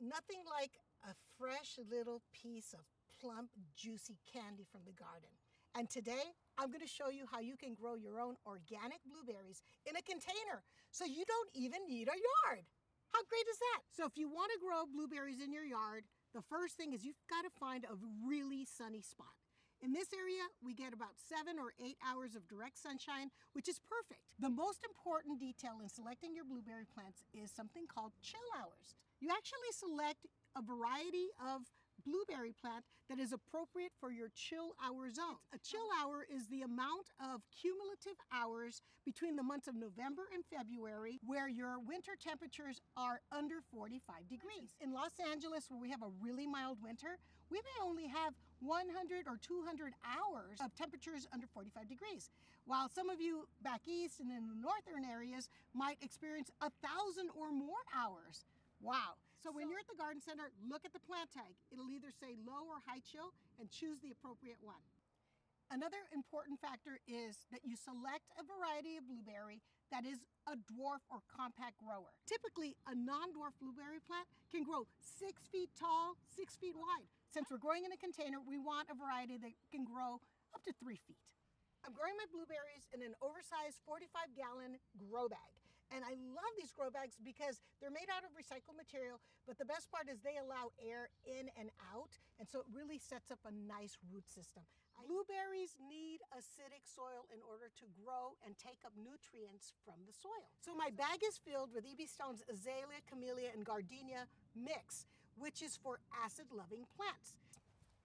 nothing like a fresh little piece of plump, juicy candy from the garden. And today, I'm going to show you how you can grow your own organic blueberries in a container so you don't even need a yard. How great is that? So if you want to grow blueberries in your yard, the first thing is you've got to find a really sunny spot. In this area, we get about 7 or 8 hours of direct sunshine, which is perfect. The most important detail in selecting your blueberry plants is something called chill hours. You actually select a variety of blueberry plant that is appropriate for your chill hour zone. A chill hour is the amount of cumulative hours between the months of November and February where your winter temperatures are under 45 degrees. In Los Angeles, where we have a really mild winter, we may only have 100 or 200 hours of temperatures under 45 degrees, while some of you back east and in the northern areas might experience 1,000 or more hours. Wow. So when you're at the garden center, look at the plant tag. It'll either say low or high chill and choose the appropriate one. Another important factor is that you select a variety of blueberry that is a dwarf or compact grower. Typically, a non-dwarf blueberry plant can grow 6 feet tall, 6 feet wide. Since we're growing in a container, we want a variety that can grow up to 3 feet. I'm growing my blueberries in an oversized 45-gallon grow bag. And I love these grow bags because they're made out of recycled material, but the best part is they allow air in and out, and so it really sets up a nice root system. Blueberries need acidic soil in order to grow and take up nutrients from the soil. So my bag is filled with E.B. Stone's Azalea, Camellia, and Gardenia mix, which is for acid-loving plants.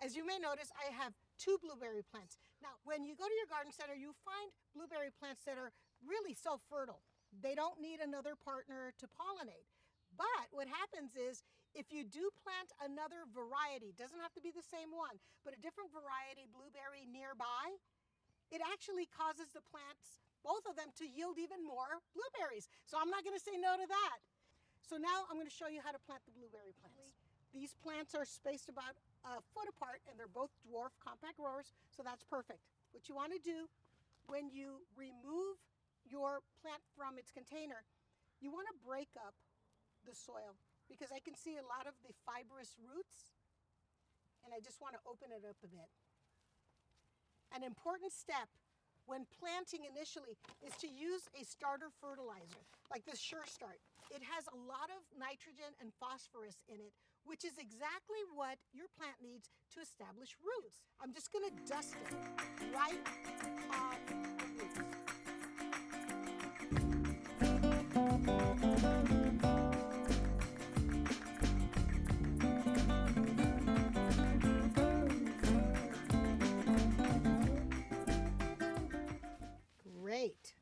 As you may notice, I have 2 blueberry plants. Now, when you go to your garden center, you find blueberry plants that are really self-fertile. They don't need another partner to pollinate. But what happens is, if you do plant another variety, doesn't have to be the same one, but a different variety blueberry nearby, it actually causes the plants, both of them, to yield even more blueberries. So I'm not going to say no to that. So now I'm going to show you how to plant the blueberry plants. These plants are spaced about a foot apart, and they're both dwarf compact growers, so that's perfect. What you want to do when you remove your plant from its container, you want to break up the soil, because I can see a lot of the fibrous roots, and I just want to open it up a bit. An important step when planting initially is to use a starter fertilizer, like this Sure Start. It has a lot of nitrogen and phosphorus in it, which is exactly what your plant needs to establish roots. I'm just going to dust it right on the roots. Great.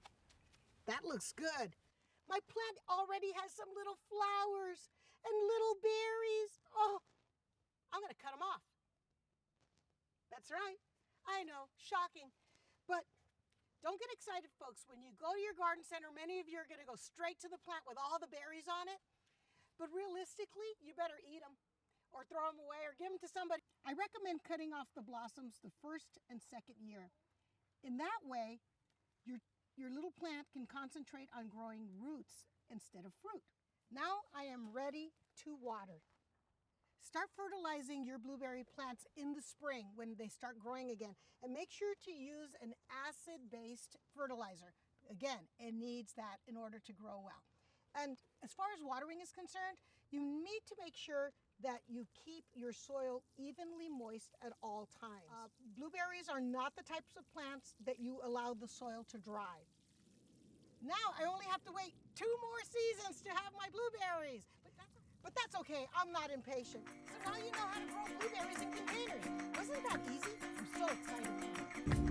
That looks good. My plant already has some little flowers and little berries. Oh, I'm going to cut them off. That's right. I know, shocking. But don't get excited, folks. When you go to your garden center, many of you are going to go straight to the plant with all the berries on it. But realistically, you better eat them or throw them away or give them to somebody. I recommend cutting off the blossoms the first and second year. In that way, your little plant can concentrate on growing roots instead of fruit. Now I am ready to water. Start fertilizing your blueberry plants in the spring when they start growing again, and make sure to use an acid-based fertilizer. Again, it needs that in order to grow well. And as far as watering is concerned, you need to make sure that you keep your soil evenly moist at all times. Blueberries are not the types of plants that you allow the soil to dry. Now I only have to wait 2 more seasons to have my blueberries. But that's okay, I'm not impatient. So now you know how to grow blueberries in containers. Wasn't that easy? I'm so excited for you.